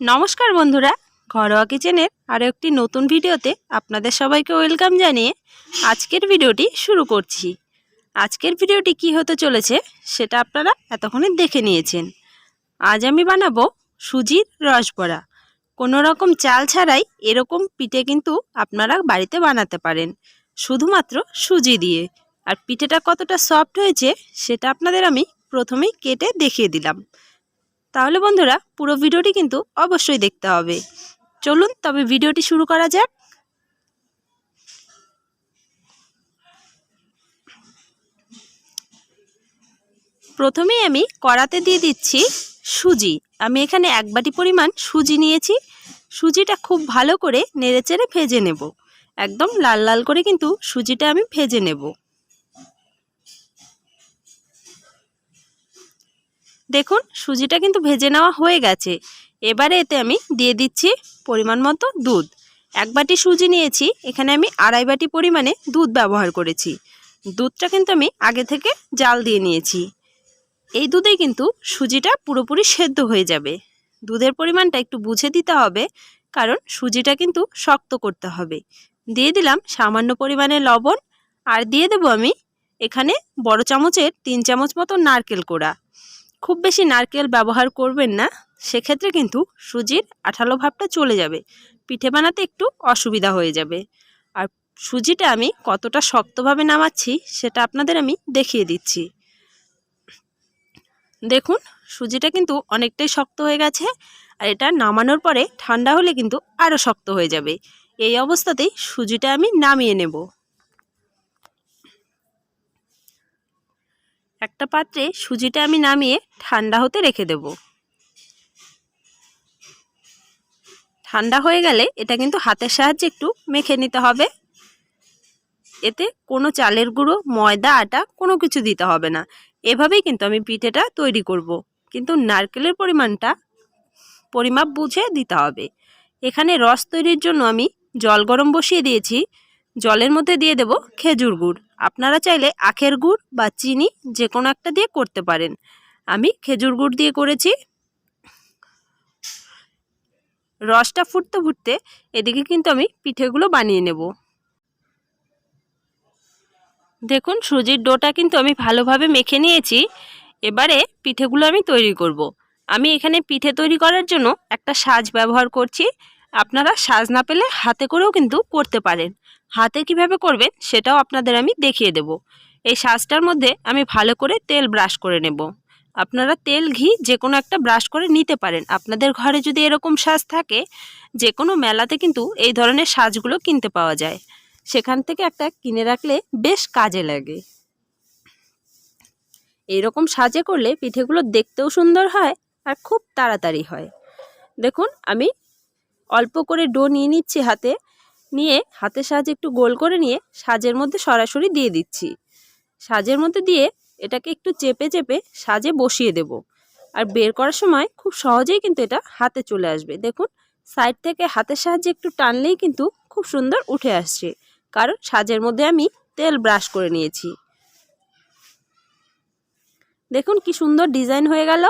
নমস্কার বন্ধুরা, ঘরোয়া কিচেনের আরও একটি নতুন ভিডিওতে আপনাদের সবাইকে ওয়েলকাম জানিয়ে আজকের ভিডিওটি শুরু করছি। আজকের ভিডিওটি কি হতে চলেছে সেটা আপনারা এতক্ষণে দেখে নিয়েছেন। আজ আমি বানাবো সুজির রসবড়া। কোনো রকম চাল ছাড়াই এরকম পিঠে কিন্তু আপনারা বাড়িতে বানাতে পারেন, শুধুমাত্র সুজি দিয়ে। আর পিঠেটা কতটা সফট হয়েছে সেটা আপনাদের আমি প্রথমেই কেটে দেখিয়ে দিলাম। তাহলে বন্ধুরা পুরো ভিডিওটি কিন্তু অবশ্যই দেখতে হবে। চলুন তবে ভিডিওটি শুরু করা যাক। প্রথমেই আমি কড়াতে দিয়ে দিচ্ছি সুজি। আমি এখানে 1 বাটি পরিমাণ সুজি নিয়েছি। সুজিটা খুব ভালো করে নেড়েচেড়ে ভেজে নেব। একদম লাল লাল করে কিন্তু সুজিটা আমি ভেজে নেব। দেখুন সুজিটা কিন্তু ভেজে নেওয়া হয়ে গেছে। এবারে এতে আমি দিয়ে দিচ্ছি পরিমাণ মতো দুধ। 1 বাটি সুজি নিয়েছি, এখানে আমি 2.5 বাটি পরিমাণে দুধ ব্যবহার করেছি। দুধটা কিন্তু আমি আগে থেকে জাল দিয়ে নিয়েছি। এই দুধেই কিন্তু সুজিটা পুরোপুরি সেদ্ধ হয়ে যাবে। দুধের পরিমাণটা একটু বুঝে দিতে হবে, কারণ সুজিটা কিন্তু শক্ত করতে হবে। দিয়ে দিলাম সামান্য পরিমাণে লবণ, আর দিয়ে দেব আমি এখানে বড় চামচের 3 চামচ মতো নারকেল কোড়া। খুব বেশি নারকেল ব্যবহার করবেন না, সেক্ষেত্রে কিন্তু সুজির আঠালো ভাবটা চলে যাবে, পিঠে বানাতে একটু অসুবিধা হয়ে যাবে। আর সুজিটা আমি কতটা শক্তভাবে নামাচ্ছি সেটা আপনাদের আমি দেখিয়ে দিচ্ছি। দেখুন সুজিটা কিন্তু অনেকটাই শক্ত হয়ে গেছে, আর এটা নামানোর পরে ঠান্ডা হলে কিন্তু আরও শক্ত হয়ে যাবে। এই অবস্থাতেই সুজিটা আমি নামিয়ে নেব। একটা পাত্রে সুজিটা আমি নামিয়ে ঠান্ডা হতে রেখে দেব। ঠান্ডা হয়ে গেলে এটা কিন্তু হাতের সাহায্যে একটু মেখে নিতে হবে। এতে কোনো চালের গুঁড়ো, ময়দা, আটা কোনো কিছু দিতে হবে না। এভাবেই কিন্তু আমি পিঠেটা তৈরি করব, কিন্তু নারকেলের পরিমাপ বুঝে দিতে হবে। এখানে রস তৈরির জন্য আমি জল গরম বসিয়ে দিয়েছি। জলের মধ্যে দিয়ে দেব খেজুর গুড়। আপনারা চাইলে আখের গুড় বা চিনি যে কোনো একটা দিয়ে করতে পারেন। আমি খেজুর গুড় দিয়ে করেছি। রসটা ফুটতে ফুটতে এদিকে কিন্তু আমি পিঠেগুলো বানিয়ে নেব। দেখুন সুজির ডোটা কিন্তু আমি ভালোভাবে মেখে নিয়েছি। এবারে পিঠেগুলো আমি তৈরি করব। আমি এখানে পিঠে তৈরি করার জন্য একটা সাজ ব্যবহার করছি। আপনারা সাজ না পেলে হাতে করেও কিন্তু করতে পারেন। হাতে কিভাবে করবেন সেটাও আপনাদের আমি দেখিয়ে দেব। এই সাজটার মধ্যে আমি ভালো করে তেল ব্রাশ করে নেব। আপনারা তেল, ঘি যে কোনো একটা ব্রাশ করে নিতে পারেন। আপনাদের ঘরে যদি এরকম সাজ থাকে, যে কোনো মেলাতে কিন্তু এই ধরনের সাজগুলো কিনতে পাওয়া যায়। সেখান থেকে একটা কিনে রাখলে বেশ কাজে লাগে। এরকম সাজে করলে পিঠেগুলো দেখতেও সুন্দর হয় আর খুব তাড়াতাড়ি হয়। দেখুন আমি অল্প করে ডো নিয়ে নিচ্ছি হাতে, নিয়ে হাতের সাহায্যে একটু গোল করে নিয়ে সাজের মধ্যে সরাসরি দিয়ে দিচ্ছি। সাজের মধ্যে দিয়ে এটাকে একটু চেপে চেপে সাজে বসিয়ে দেব। আর বের করার সময় খুব সহজেই কিন্তু এটা হাতে চলে আসবে। দেখুন সাইড থেকে হাতের সাহায্যে একটু টানলেই কিন্তু খুব সুন্দর উঠে আসছে, কারণ সাজের মধ্যে আমি তেল ব্রাশ করে নিয়েছি। দেখুন কি সুন্দর ডিজাইন হয়ে গেল।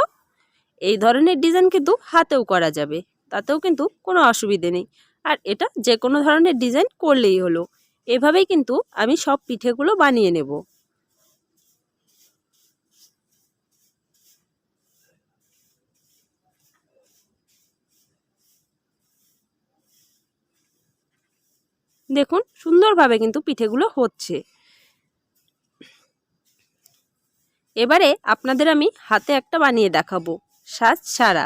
এই ধরনের ডিজাইন কিন্তু হাতেও করা যাবে, তাতেও কিন্তু কোনো অসুবিধে নেই। আর এটা যে কোনো ধরনের ডিজাইন করলেই হলো। এভাবেই কিন্তু আমি সব পিঠেগুলো বানিয়ে নেব। দেখুন সুন্দরভাবে কিন্তু পিঠেগুলো হচ্ছে। এবারে আপনাদের আমি হাতে একটা বানিয়ে দেখাবো সাজ ছাড়া।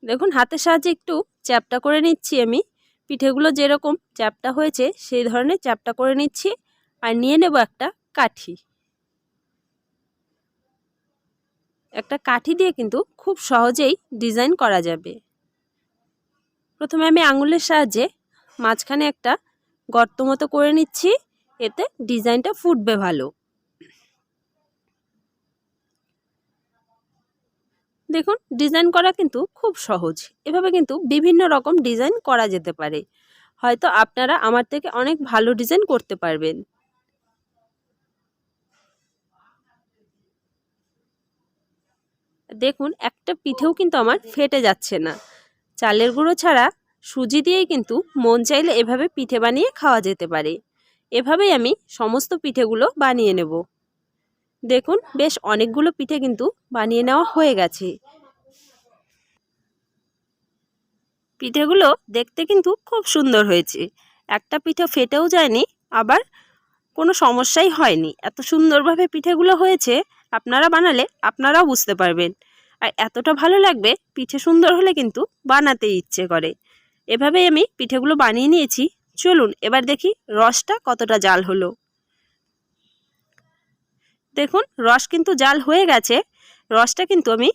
দেখুন হাতের সাহায্যে একটু চ্যাপটা করে নিচ্ছি আমি। পিঠেগুলো যেরকম চ্যাপটা হয়েছে সেই ধরনের চ্যাপটা করে নিচ্ছি। আর নিয়ে নেব একটা কাঠি। একটা কাঠি দিয়ে কিন্তু খুব সহজেই ডিজাইন করা যাবে। প্রথমে আমি আঙুলের সাহায্যে মাঝখানে একটা গর্ত মতো করে নিচ্ছি, এতে ডিজাইনটা ফুটবে ভালো। দেখুন ডিজাইন করা কিন্তু খুব সহজ। এভাবে কিন্তু বিভিন্ন রকম ডিজাইন করা যেতে পারে। হয়তো আপনারা আমার থেকে অনেক ভালো ডিজাইন করতে পারবেন। দেখুন একটা পিঠেও কিন্তু আমার ফেটে যাচ্ছে না। চালের গুঁড়ো ছাড়া সুজি দিয়েই কিন্তু মন চাইলে এভাবে পিঠে বানিয়ে খাওয়া যেতে পারে। এভাবেই আমি সমস্ত পিঠেগুলো বানিয়ে নেব। দেখুন বেশ অনেকগুলো পিঠে কিন্তু বানিয়ে নেওয়া হয়ে গেছে। পিঠেগুলো দেখতে কিন্তু খুব সুন্দর হয়েছে। একটা পিঠে ফেটেও যায়নি, আবার কোনো সমস্যাই হয়নি। এত সুন্দরভাবে পিঠেগুলো হয়েছে, আপনারা বানালে আপনারাও বুঝতে পারবেন। আর এতটা ভালো লাগবে, পিঠে সুন্দর হলে কিন্তু বানাতেই ইচ্ছে করে। এভাবেই আমি পিঠেগুলো বানিয়ে নিয়েছি। চলুন এবার দেখি রসটা কতটা জাল হলো। দেখুন রস কিন্তু জাল হয়ে গেছে। রসটা কিন্তু আমি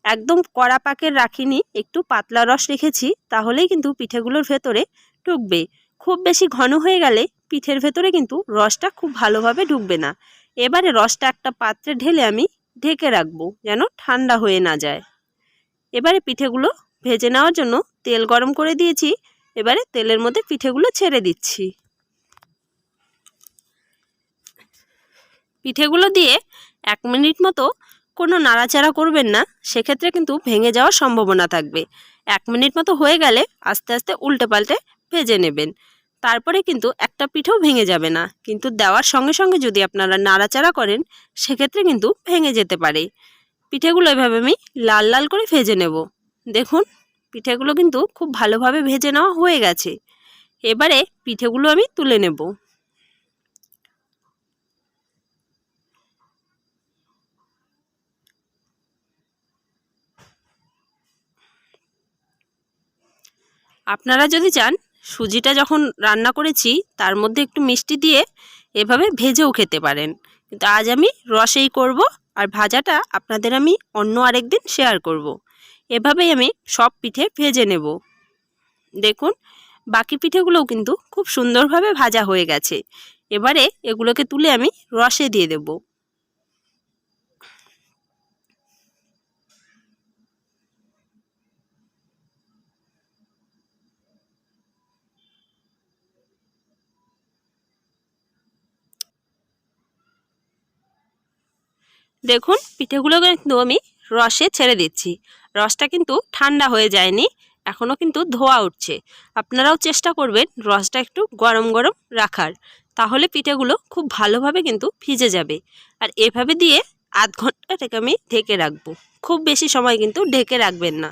একদম কড়া পাকের রাখিনি, একটু পাতলা রস রেখেছি, তাহলেই কিন্তু পিঠেগুলোর ভেতরে ঢুকবে। খুব বেশি ঘন হয়ে গেলে পিঠের ভেতরে কিন্তু রসটা খুব ভালোভাবে ঢুকবে না। এবারে রসটা একটা পাত্রে ঢেলে আমি ঢেকে রাখবো, যেন ঠান্ডা হয়ে না যায়। এবারে পিঠেগুলো ভেজে নেওয়ার জন্য তেল গরম করে দিয়েছি। এবারে তেলের মধ্যে পিঠেগুলো ছেড়ে দিচ্ছি। পিঠেগুলো দিয়ে 1 মিনিট মতো কোনো নাড়াচাড়া করবেন না, সেক্ষেত্রে কিন্তু ভেঙে যাওয়ার সম্ভাবনা থাকবে। 1 মিনিট মতো হয়ে গেলে আস্তে আস্তে উল্টে পাল্টে ভেজে নেবেন। তারপরে কিন্তু একটা পিঠেও ভেঙে যাবে না, কিন্তু দেওয়ার সঙ্গে সঙ্গে যদি আপনারা নাড়াচাড়া করেন সেক্ষেত্রে কিন্তু ভেঙে যেতে পারে। পিঠেগুলো এভাবে আমি লাল লাল করে ভেজে নেব। দেখুন পিঠেগুলো কিন্তু খুব ভালোভাবে ভেজে নেওয়া হয়ে গেছে। এবারে পিঠেগুলো আমি তুলে নেব। আপনারা যদি চান সুজিটা যখন রান্না করেছি তার মধ্যে একটু মিষ্টি দিয়ে এভাবে ভেজেও খেতে পারেন, কিন্তু আজ আমি রসেই করব। আর ভাজাটা আপনাদের আমি অন্য আরেকদিন শেয়ার করব। এভাবেই আমি সব পিঠে ভেজে নেব। দেখুন বাকি পিঠেগুলোও কিন্তু খুব সুন্দরভাবে ভাজা হয়ে গেছে। এবারে এগুলোকে তুলে আমি রসে দিয়ে দেব। দেখুন পিঠেগুলো কিন্তু আমি রসে ছেড়ে দিচ্ছি। রসটা কিন্তু ঠান্ডা হয়ে যায়নি, এখনও কিন্তু ধোয়া উঠছে। আপনারাও চেষ্টা করবেন রসটা একটু গরম গরম রাখার, তাহলে পিঠেগুলো খুব ভালোভাবে কিন্তু ভিজে যাবে। আর এভাবে দিয়ে আধ ঘন্টা থেকে আমি ঢেকে রাখবো। খুব বেশি সময় কিন্তু ঢেকে রাখবেন না,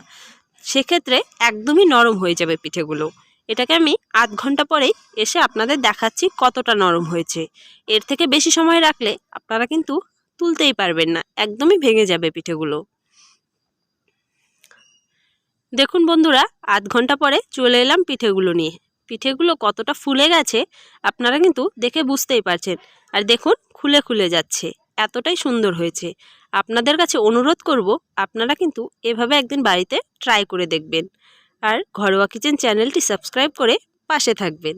সেক্ষেত্রে একদমই নরম হয়ে যাবে পিঠেগুলো। এটাকে আমি আধ ঘন্টা পরেই এসে আপনাদের দেখাচ্ছি কতটা নরম হয়েছে। এর থেকে বেশি সময় রাখলে আপনারা কিন্তু তুলতেই পারবেন না, একদমই ভেঙে যাবে পিঠেগুলো। দেখুন বন্ধুরা আধ ঘন্টা পরে চলে এলাম পিঠেগুলো নিয়ে। পিঠেগুলো কতটা ফুলে গেছে আপনারা কিন্তু দেখে বুঝতেই পারছেন। আর দেখুন খুলে খুলে যাচ্ছে, এতটাই সুন্দর হয়েছে। আপনাদের কাছে অনুরোধ করব আপনারা কিন্তু এভাবে একদিন বাড়িতে ট্রাই করে দেখবেন। আর ঘরোয়া কিচেন চ্যানেলটি সাবস্ক্রাইব করে পাশে থাকবেন।